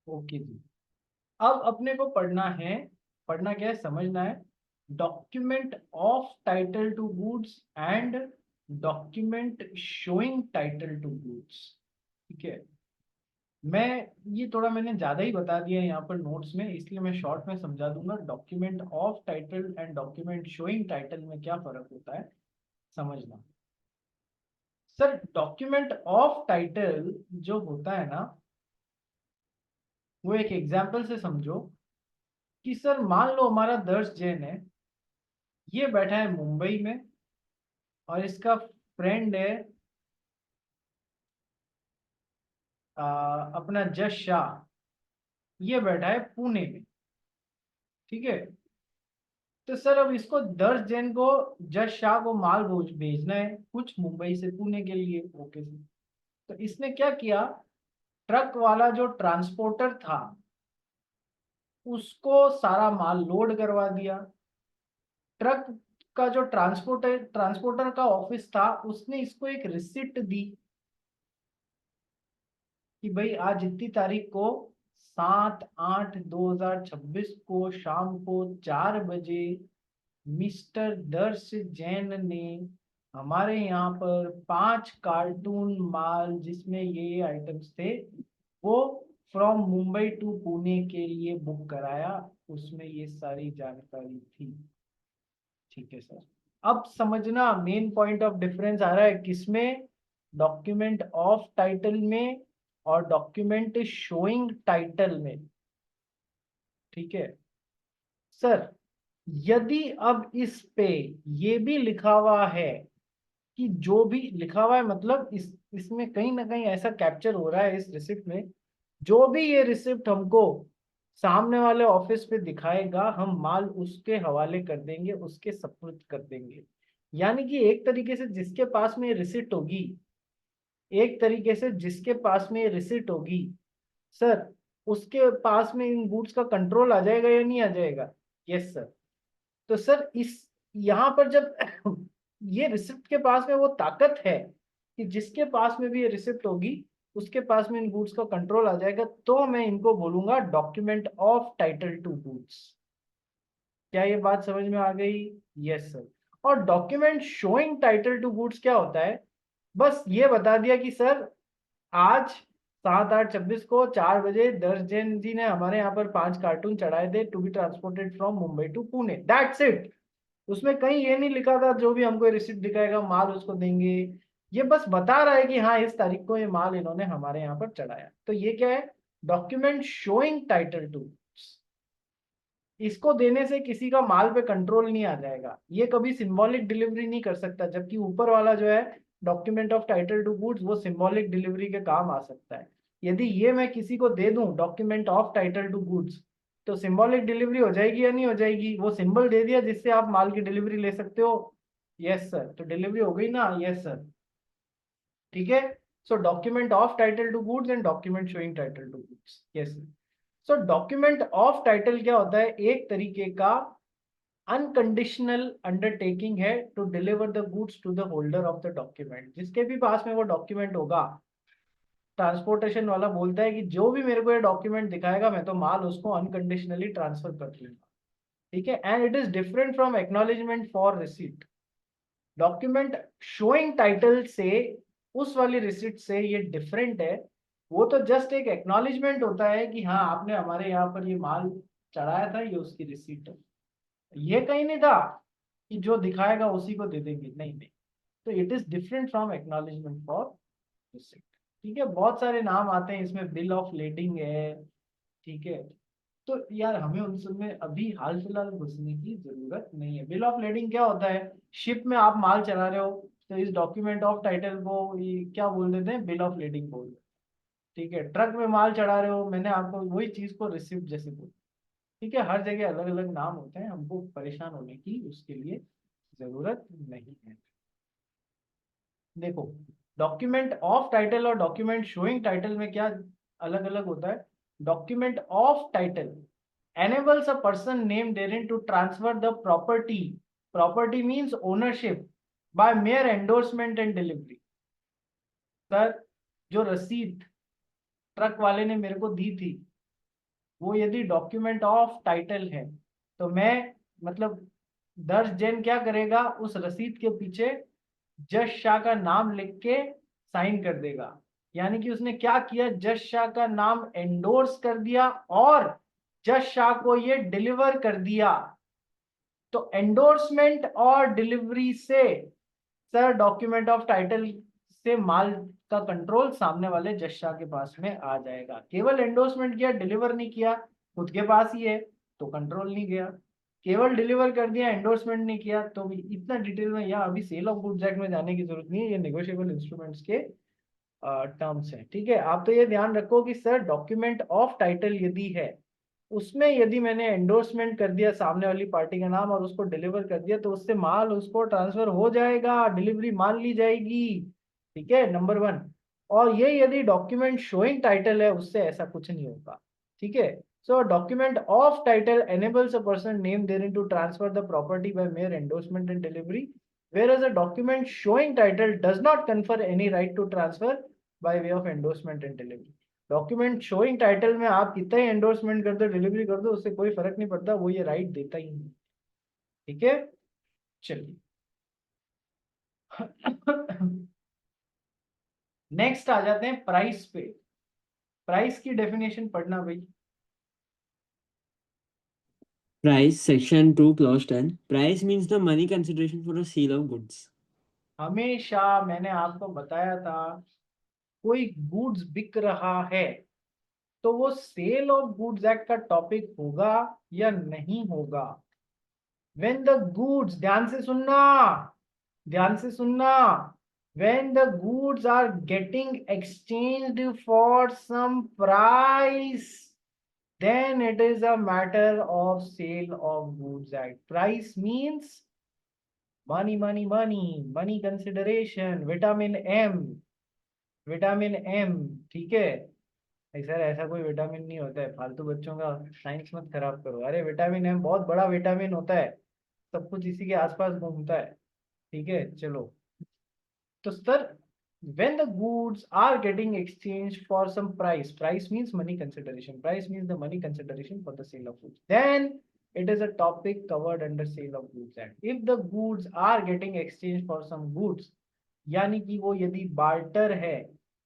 Okay जी। अब अपने को पढ़ना है, पढ़ना क्या है, समझना है, document of title to goods and document showing title to goods. ठीक है, मैं ये थोड़ा मैंने ज्यादा ही बता दिया है यहाँ पर नोट्स में, इसलिए मैं शॉर्ट में समझा दूंगा। Document of title and document showing title में क्या फर्क होता है, समझना। सर डॉक्यूमेंट ऑफ टाइटल जो होता है ना, वो एक एग्जाम्पल से समझो कि सर मान लो हमारा दर्श जैन है, ये बैठा है मुंबई में, और इसका फ्रेंड है अपना जश शाह, ये बैठा है पुणे में। ठीक है, तो सर अब इसको दर्श जैन को, जश शाह को माल भेजना है कुछ मुंबई से पुणे के लिए। ओके सर, तो इसने क्या किया, ट्रक वाला जो ट्रांसपोर्टर था उसको सारा माल लोड करवा दिया। ट्रक का जो ट्रांसपोर्टर का ऑफिस था, उसने इसको एक रिसिप्ट दी कि भाई आज इतनी तारीख को 7/8/2026 को शाम को 4 बजे मिस्टर दर्श जैन ने हमारे यहाँ पर 5 कार्टून माल जिसमें ये आइटम्स थे, वो फ्रॉम मुंबई टू पुणे के लिए बुक कराया। उसमें ये सारी जानकारी थी। ठीक है सर, अब समझना मेन पॉइंट ऑफ डिफरेंस आ रहा है किसमें, डॉक्यूमेंट ऑफ टाइटल में और डॉक्यूमेंट शोइंग टाइटल में। ठीक है सर, यदि अब इस पे ये भी लिखा हुआ है कि जो भी लिखा हुआ है, मतलब इसमें कहीं ना कहीं ऐसा कैप्चर हो रहा है इस रिसिप्ट में, जो भी ये रिसिप्ट हमको सामने वाले ऑफिस पे दिखाएगा, हम माल उसके हवाले कर देंगे, उसके सपुर्द कर देंगे। यानी कि एक तरीके से जिसके पास में ये रिसिप्ट होगी, एक तरीके से जिसके पास में ये रिसिप्ट होगी सर, उसके पास में इन गुड्स का कंट्रोल आ जाएगा या नहीं आ जाएगा। Yes sir. तो सर इस यहाँ पर जब ये रिसिप्ट के पास में वो ताकत है कि जिसके पास में भी ये रिसिप्ट होगी उसके पास में इन गुड्स का कंट्रोल आ जाएगा, तो मैं इनको बोलूंगा document of title to goods. क्या ये बात समझ में आ गई। Yes sir. और document showing title to goods क्या होता है, बस ये बता दिया कि सर आज 7/8/26 को 4 बजे दर्श जैन जी ने हमारे यहाँ पर 5 कार्टून चढ़ाए थे to be transported from Mumbai to Pune, that's it. उसमें कहीं ये नहीं लिखा था जो भी हमको रिसिप्ट दिखाएगा माल उसको देंगे। ये बस बता रहा है कि हाँ इस तारीख को ये माल इन्होंने हमारे यहाँ पर चढ़ाया। तो ये क्या है, डॉक्यूमेंट शोइंग टाइटल टू। इसको देने से किसी का माल पे कंट्रोल नहीं आ जाएगा, ये कभी सिंबॉलिक डिलीवरी नहीं कर सकता, जबकि ऊपर वाला जो है document of title to goods, वो सिंबॉलिक डिलीवरी के काम आ सकता है। यदि ये मैं किसी को दे दूं document of title to goods, तो सिंबॉलिक डिलीवरी हो जाएगी या नहीं हो जाएगी, वो सिंबल दे दिया जिससे आप माल की डिलीवरी ले सकते हो। यस सर, तो डिलीवरी हो गई ना। Yes sir. ठीक है, so document of title to goods and document showing title to goods. Yes sir. So document of title क्या होता है, एक तरीके का अनकंडीशनल अंडरटेकिंग है to deliver the goods to the holder of the document. जिसके भी पास में वो डॉक्यूमेंट होगा, ट्रांसपोर्टेशन वाला बोलता है कि जो भी मेरे को ये डॉक्यूमेंट दिखाएगा मैं तो माल उसको अनकंडीशनली ट्रांसफर कर दूंगा। ठीक है, and it is different from acknowledgement for receipt. Document showing title से, उस वाली रिसिप्ट से ये डिफरेंट है। वो तो जस्ट एक एक्नॉलेजमेंट होता है कि हाँ आपने हमारे यहाँ पर ये माल चढ़ाया था, ये उसकी रिसीट है। ये कहीं नहीं था कि जो दिखाएगा उसी को दे देंगे, नहीं नहीं। तो it is different from acknowledgement for receipt. ठीक है, बहुत सारे नाम आते हैं इसमें, बिल ऑफ लेडिंग है। ठीक है, तो यार हमें उन सब में अभी हाल फिलहाल घुसने की जरूरत नहीं है। बिल ऑफ लेडिंग क्या होता है, शिप में आप माल चला रहे हो तो इस डॉक्यूमेंट ऑफ टाइटल को ये क्या बोल देते हैं, बिल ऑफ लेडिंग बोल देते हैं। ठीक है, ट्रक में माल चढ़ा रहे हो, मैंने आपको वही चीज को रिसिप्ट जैसे बोल। ठीक है, हर जगह अलग अलग नाम होते हैं, हमको परेशान होने की उसके लिए जरूरत नहीं है। देखो, डॉक्यूमेंट ऑफ टाइटल और डॉक्यूमेंट शोइंग टाइटल में क्या अलग अलग होता है। Document of title enables a person named therein to transfer the property, property means ownership, by mere endorsement and delivery। Sir जो रसीद ट्रक वाले ने मेरे को दी थी, वो यदि डॉक्यूमेंट ऑफ टाइटल है तो मैं मतलब दर्श जैन क्या करेगा, उस रसीद के पीछे जज शाह का नाम लिख के साइन कर देगा। यानी कि उसने क्या किया, जज शाह का नाम एंडोर्स कर दिया और जज शाह को ये डिलीवर कर दिया। तो एंडोर्समेंट और डिलीवरी से सर डॉक्यूमेंट ऑफ टाइटल से माल का कंट्रोल सामने वाले जज शाह के पास में आ जाएगा। केवल एंडोर्समेंट किया, डिलीवर नहीं किया, खुद के पास ही है तो कंट्रोल नहीं गया। केवल डिलीवर कर दिया, एंडोर्समेंट नहीं किया, तो भी इतना डिटेल में यहाँ अभी सेल ऑफ गुड्स एक्ट में जाने की जरूरत नहीं है, ये नेगोशिएबल इंस्ट्रूमेंट्स के टर्म्स हैं। ठीक है, आप तो ये ध्यान रखो कि सर डॉक्यूमेंट ऑफ टाइटल यदि है, उसमें यदि मैंने एंडोर्समेंट कर दिया सामने वाली पार्टी का नाम और उसको डिलीवर कर दिया तो उससे माल उसको ट्रांसफर हो जाएगा, डिलीवरी मान ली जाएगी। ठीक है, नंबर वन। और ये यदि डॉक्यूमेंट शोइंग टाइटल है उससे ऐसा कुछ नहीं होगा। ठीक है, so document of title enables a person named therein to transfer the property by mere endorsement and delivery, whereas a document showing title does not confer any right to transfer by way of endorsement and delivery। Document showing title में आप कितना ही endorsement कर दो, delivery कर दो, उससे कोई फर्क नहीं पड़ता, वो ये राइट देता ही नहीं। ठीक है, चलिए नेक्स्ट आ जाते हैं प्राइस पे। प्राइस की डेफिनेशन पढ़ना भाई। Price, section 2, clause 10. Price means the money consideration for a sale of goods. हमेशा मैंने आपको बताया था, कोई गुड्स बिक रहा है तो वो सेल ऑफ गुड्स एक्ट का टॉपिक होगा या नहीं होगा। व्हेन द गुड्स, ध्यान से सुनना, ध्यान से सुनना, when the goods are getting exchanged for some price, then it is a matter of sale of goods act। price means money, money, money, money consideration, vitamin M, vitamin M. ठीक है, sir ऐसा कोई vitamin नहीं होता है, फालतू बच्चों का साइंस मत खराब करो। अरे विटामिन एम बहुत बड़ा विटामिन होता है, सब कुछ इसी के आसपास घूमता है। ठीक है, चलो, तो sir when the goods are getting exchanged for some price, price means money consideration, price means the money consideration for the sale of goods, then it is a topic covered under sale of goods act। if the goods are getting exchanged for some goods, यानी कि वो यदि barter है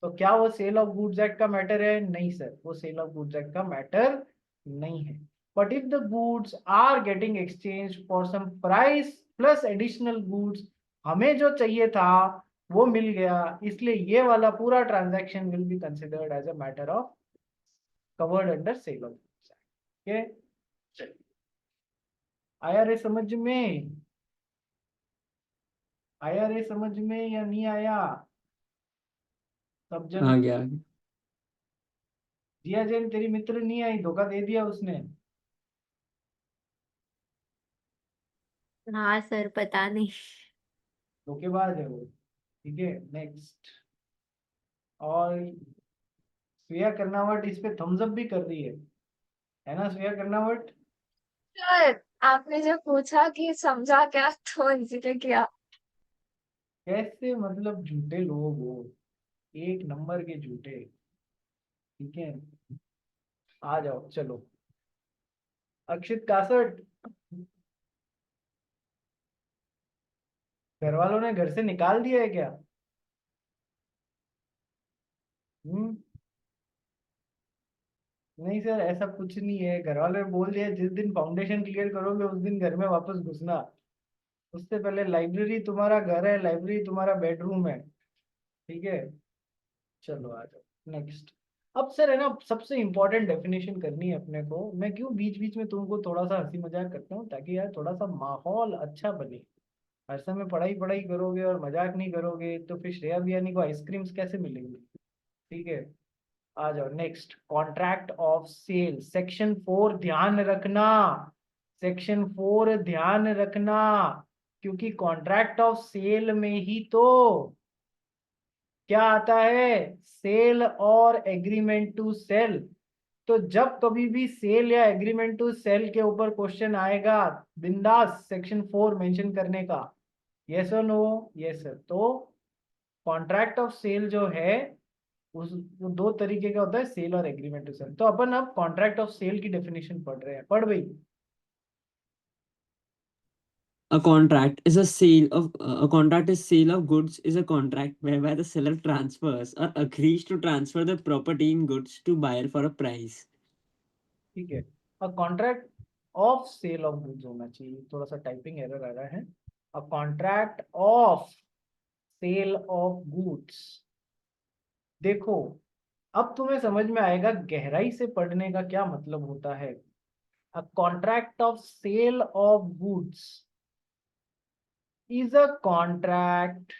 तो क्या वो sale of goods act का matter है? नहीं सर, वो सेल ऑफ गुड्स एक्ट का मैटर नहीं है। But if the goods are getting exchange for some price plus additional goods, हमें जो चाहिए था वो मिल गया, इसलिए ये वाला पूरा transaction will be considered as a matter of covered under sale of goods act. चलिए, आया रे समझ में? आया रे समझ में या नहीं आया? सब जन आ गया, आ गया। दिया जैन तेरी मित्र नहीं आई, धोखा दे दिया उसने। हाँ सर, पता नहीं। धोखेबाज है वो। ठीक है, नेक्स्ट। और श्रेया कर्नावट इस पे थम्स अप भी कर रही है ना श्रेया कर्नावट? सर आपने जब पूछा कि समझा क्या तो इसीलिए किया। कैसे मतलब झूठे लोग हो, एक नंबर के झूठे। ठीक है, आ जाओ चलो। अक्षित कासट, घर वालों ने घर से निकाल दिया है क्या? हम्म, नहीं सर ऐसा कुछ नहीं है, घर वालों ने बोल दिया जिस दिन फाउंडेशन क्लियर करोगे उस दिन घर में वापस घुसना, उससे पहले लाइब्रेरी तुम्हारा घर है, लाइब्रेरी तुम्हारा बेडरूम है। ठीक है, चलो आ जाओ नेक्स्ट। अब सर है ना, सबसे इंपॉर्टेंट डेफिनेशन करनी है अपने को। मैं क्यों बीच बीच में तुमको थोड़ा सा हंसी मजाक करता हूँ, ताकि यार थोड़ा सा माहौल अच्छा बने। हर समय पढ़ाई पढ़ाई करोगे और मजाक नहीं करोगे तो फिर श्रेया बियानी को आइसक्रीम्स कैसे मिलेंगे? ठीक है, आ जाओ next. Contract of sale section 4 ध्यान रखना, सेक्शन 4 ध्यान रखना, क्योंकि कॉन्ट्रैक्ट ऑफ सेल में ही तो क्या आता है, सेल और एग्रीमेंट टू सेल। तो जब कभी भी सेल या एग्रीमेंट टू सेल के ऊपर क्वेश्चन आएगा, बिंदास सेक्शन 4 मेंशन करने का। यस और नो? Yes sir. तो कॉन्ट्रैक्ट ऑफ सेल जो है वो दो तरीके का होता है, सेल और एग्रीमेंट टू सेल। तो अपन अब कॉन्ट्रैक्ट ऑफ सेल की डेफिनेशन पढ़ रहे हैं, पढ़ भाई। A contract is a sale of a contract is sale of goods is a contract whereby the seller transfers or agrees to transfer the property in goods to buyer for a price. ठीक है, a contract of sale of goods होना चाहिए, थोड़ा सा typing error आ रहा है। A contract of sale of goods. देखो, अब तुम्हें समझ में आएगा गहराई से पढ़ने का क्या मतलब होता है। A contract of sale of goods is a contract.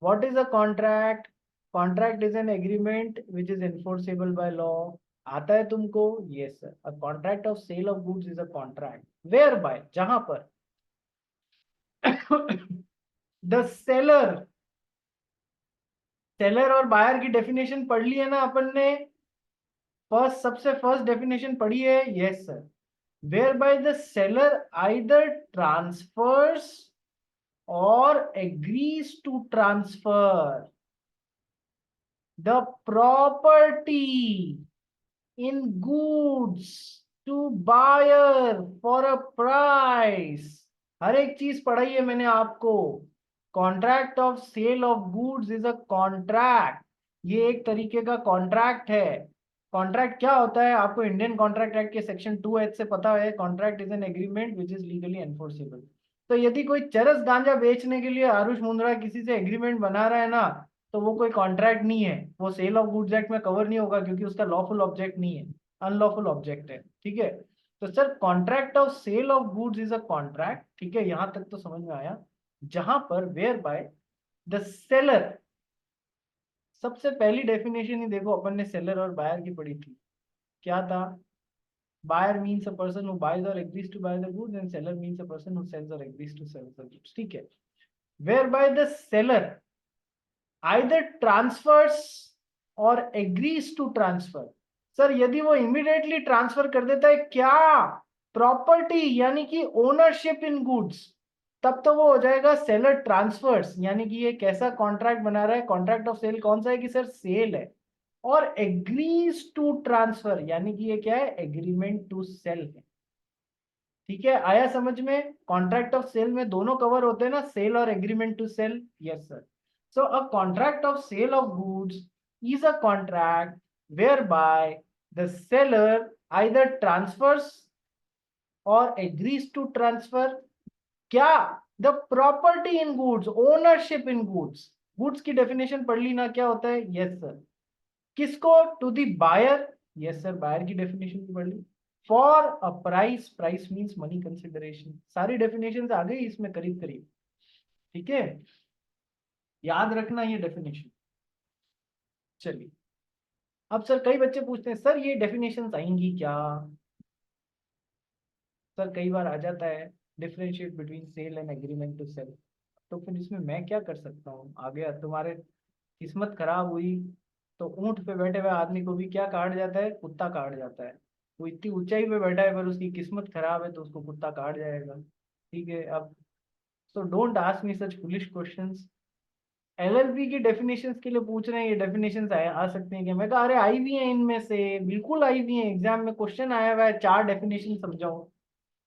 What is a contract? Contract is an agreement which is enforceable by law. आता है तुमको? Yes sir. A contract of sale of goods is a contract whereby, जहां पर the seller, seller और buyer की definition पढ़ ली है ना अपन ने। सबसे फर्स्ट डेफिनेशन पढ़ी है, yes sir. whereby the seller either transfers or agrees to transfer the property in goods to buyer for a price। हर एक चीज पढ़ाई है मैंने आपको। Contract of sale of goods is a contract, ये एक तरीके का कॉन्ट्रैक्ट है। कॉन्ट्रैक्ट क्या होता है आपको इंडियन कॉन्ट्रैक्ट एक्ट के सेक्शन 2H से पता है। Contract is an agreement which is legally enforceable. तो यदि कोई चरस गांजा बेचने के लिए आरुष मुंद्रा किसी से एग्रीमेंट बना रहा है ना, तो वो कोई कॉन्ट्रैक्ट नहीं है, वो सेल ऑफ गुड्स एक्ट में कवर नहीं होगा, क्योंकि उसका लॉफुल ऑब्जेक्ट नहीं है, अनलॉफुल ऑब्जेक्ट है। ठीक है, तो sir contract of sale of goods is a contract. ठीक है, यहां तक तो समझ में आया। जहां पर वेयर बाय द सेलर, सबसे पहली डेफिनेशन ही देखो अपन ने सेलर और बायर की पढ़ी थी, क्या था? Buyer means a person who buys or agrees to buy the goods and seller means a person who sells or agrees to sell the goods. ठीक है, whereby the seller either transfers or agrees to transfer। Sir यदि वो immediately transfer कर देता है क्या? Property यानी कि ओनरशिप इन गुड्स, तब तो वो हो जाएगा सेलर ट्रांसफर्स। यानी कि ये कैसा कॉन्ट्रैक्ट बना रहा है? कॉन्ट्रैक्ट ऑफ सेल कौन सा है कि सर सेल है। और एग्रीज टू ट्रांसफर यानी कि ये क्या है? एग्रीमेंट टू सेल है। ठीक है, आया समझ में? कॉन्ट्रैक्ट ऑफ सेल में दोनों कवर होते हैं ना, सेल और agreement to sale. Yes sir. So a contract of sale of goods is a contract whereby the seller either transfers or agrees to transfer क्या? The property in goods, ownership in goods। goods की definition पढ़ ली ना, क्या होता है? yes sir। किसको? to the buyer। yes sir, buyer की definition भी पढ़ ली। for a price, price means money consideration। सारी definitions आ गई इसमें करीब करीब। ठीक है, याद रखना ये डेफिनेशन। चलिए, अब सर कई बच्चे पूछते हैं सर ये डेफिनेशंस आएंगी क्या? सर कई बार आ जाता है differentiate between sale and agreement to sale. तो फिर इसमें मैं क्या कर सकता हूँ? आ गया तुम्हारे किस्मत खराब हुई तो ऊंट पे बैठे हुए आदमी को भी क्या काट जाता है? कुत्ता काट जाता है। वो इतनी ऊंचाई पे बैठा है पर उसकी किस्मत खराब है तो उसको कुत्ता काट जाएगा। ठीक है, अब so don't ask me such foolish questions. LLB की डेफिनेशंस के लिए पूछ रहे हैं, ये डेफिनेशंस आ सकते हैं क्या? मैं कहा अरे आई भी है इनमें से, बिल्कुल आई भी है, एग्जाम में क्वेश्चन आया हुआ है, 4 डेफिनेशन समझाओ।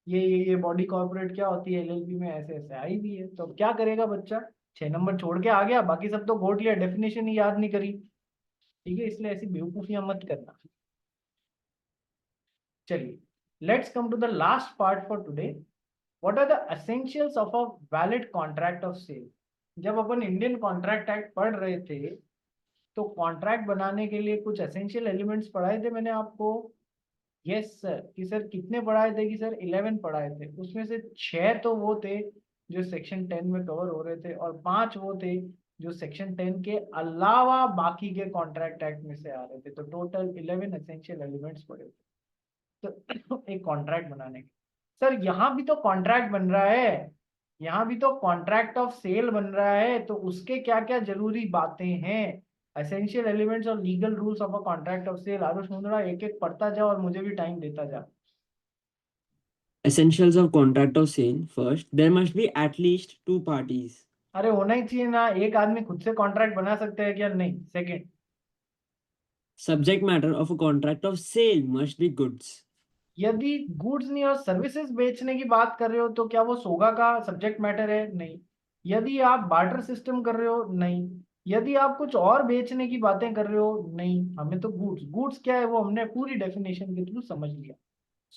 ये बॉडी कॉर्पोरेट क्या होती है एलएलबी में, ऐसे ऐसे आई भी है। तो अब क्या करेगा बच्चा? 6 नंबर छोड़ के आ गया, बाकी सब तो गोट लिया, डेफिनेशन ही याद नहीं करी। ठीक है, इसलिए ऐसी बेवकूफियां मत करना। चलिए, let's come to the last part for today. What are the essentials of a valid contract of sale. जब अपन इंडियन कॉन्ट्रैक्ट एक्ट पढ़ रहे थे तो कॉन्ट्रैक्ट बनाने के लिए कुछ एसेंशियल एलिमेंट्स पढ़ाए थे मैंने आपको। Yes sir. कि सर कितने पढ़ाए थे? कि सर 11 पढ़ाए थे। उसमें से 6 तो वो थे जो सेक्शन 10 में कवर हो रहे थे, और 5 वो थे जो सेक्शन 10 के अलावा बाकी के कॉन्ट्रैक्ट एक्ट में से आ रहे थे। तो टोटल 11 एसेंशियल एलिमेंट्स पढ़े थे तो एक कॉन्ट्रैक्ट बनाने के। सर यहाँ भी तो कॉन्ट्रैक्ट बन रहा है, यहाँ भी तो कॉन्ट्रैक्ट ऑफ सेल बन रहा है, तो उसके क्या क्या जरूरी बातें हैं? एसेंशियल एलिमेंट्स और legal rules of a contract of sale. Aarush Mundra एक एक पढ़ता जा और मुझे भी टाइम देता जा। Essentials of contract of sale. First, there must be at least two parties. अरे होना ही चाहिए ना, एक आदमी खुद से कॉन्ट्रैक्ट बना सकते हैं क्या? नहीं। Second, Subject matter of a contract of sale must be goods. यदि गुड्स नहीं और सर्विसेज बेचने की बात कर रहे हो तो क्या वो सोगा का सब्जेक्ट मैटर है? नहीं। यदि आप बार्टर सिस्टम कर रहे हो? नहीं। यदि आप कुछ और बेचने की बातें कर रहे हो? नहीं। हमें तो गुड्स गुड्स क्या है वो हमने पूरी डेफिनेशन के थ्रू समझ लिया।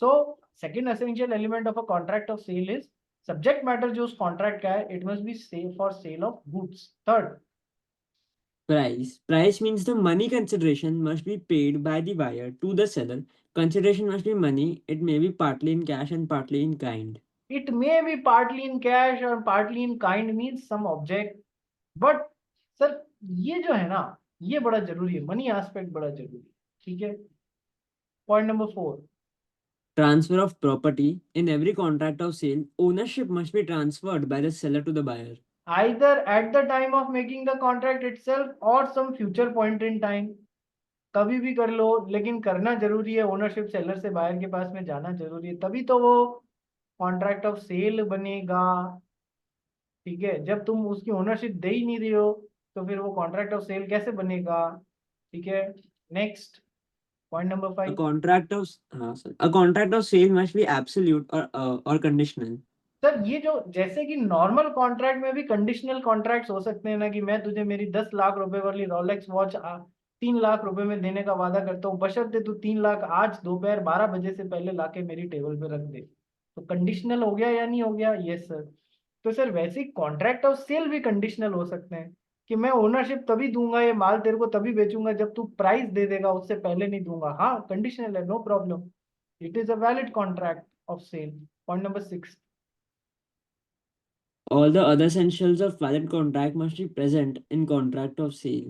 So second essential element of a contract of sale is subject matter जो उस कॉन्ट्रैक्ट का है, it must be sale for sale of goods. Third, Price means the money consideration must be paid by the buyer to the seller. Consideration must be money. It may be partly in cash and partly in kind. it may be partly in cash or partly in kind means some object, but sir ये जो है ना, ये बड़ा जरूरी है, money aspect बड़ा जरूरी है। ठीक है। Point number 4, Transfer of property. In every contract of sale, ownership must be transferred by the seller to the buyer. either at the time of making the contract itself or some future point in time, कभी भी कर लो, लेकिन करना जरूरी है, ownership seller से buyer के पास में जाना जरूरी है, तभी तो वो कॉन्ट्रैक्ट ऑफ सेल बनेगा। ठीक है। जब तुम उसकी ओनरशिप दे ही नहीं रहे हो तो फिर वो कॉन्ट्रैक्ट ऑफ सेल कैसे बनेगा? ठीक है। Next, point number A 5, contract of a contract of sale must be absolute or conditional. Sir ये जो जैसे कि नॉर्मल कॉन्ट्रैक्ट में भी कंडीशनल कॉन्ट्रैक्ट्स हो सकते हैं ना, कि मैं तुझे मेरी 10 लाख रुपए वाली रोलेक्स वॉच 3 लाख रुपए में देने का वादा करता हूँ, बशर्ते तू 3 लाख आज दोपहर 12 बजे से पहले लाके मेरी टेबल पे रख दे। तो कंडीशनल हो गया या नहीं हो गया? Yes sir. तो सर वैसे ही कॉन्ट्रैक्ट ऑफ सेल भी कंडीशनल हो सकते हैं, कि मैं ओनरशिप तभी दूंगा ये माल तेरे को, तभी बेचूंगा जब तू प्राइस दे देगा, उससे पहले नहीं दूंगा। हाँ कंडीशनल है, no problem, it is a valid contract of sale. Point number 6, All the other essentials of valid contract must be present in contract of sale.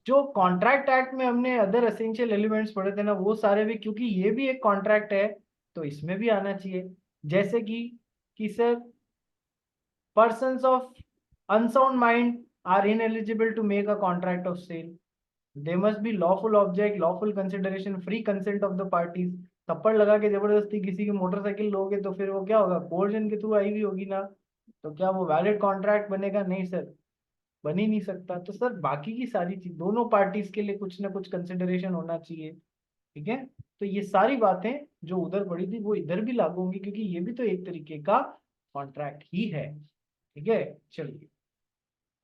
जो कॉन्ट्रैक्ट एक्ट में हमने अदर एसेंशियल एलिमेंट्स पढ़े थे ना, वो सारे भी, क्योंकि ये भी एक कॉन्ट्रैक्ट है तो इसमें भी आना चाहिए। जैसे कि sir persons of unsound mind are ineligible to make a contract of sale. They must be lawful object, lawful consideration, free consent of the parties. थप्पड़ लगा के जबरदस्ती किसी की मोटरसाइकिल लोगे तो फिर वो क्या होगा? कोर्जन के थ्रू आई हुई होगी ना, तो क्या वो वैलिड कॉन्ट्रैक्ट बनेगा? नहीं सर, बन ही नहीं सकता। तो सर बाकी की सारी चीज, दोनों पार्टीज के लिए कुछ ना कुछ कंसिडरेशन होना चाहिए। ठीक है। तो ये सारी बातें जो उधर पड़ी थी वो इधर भी लागू होंगी, क्योंकि ये भी तो एक तरीके का कॉन्ट्रैक्ट ही है। ठीक है। चलिए,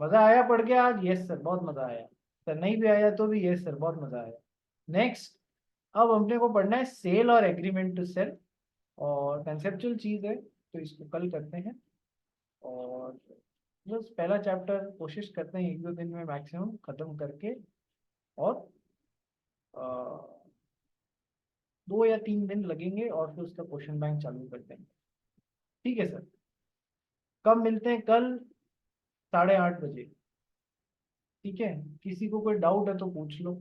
मजा आया पढ़ के आज? यस सर, बहुत मजा आया। सर नहीं भी आया तो भी यस सर, बहुत मजा आया। नेक्स्ट, अब हमने को पढ़ना है सेल और एग्रीमेंट टू सेल, और कंसेप्चुअल चीज है तो इसको कल करते हैं। और बस पहला चैप्टर कोशिश करते हैं 1-2 दिन में मैक्सिमम खत्म करके, और 2 या 3 दिन लगेंगे और फिर उसका क्वेश्चन बैंक चालू करते हैं। ठीक है सर। कब मिलते हैं? कल 8:30 बजे। ठीक है। किसी को कोई डाउट है तो पूछ लो।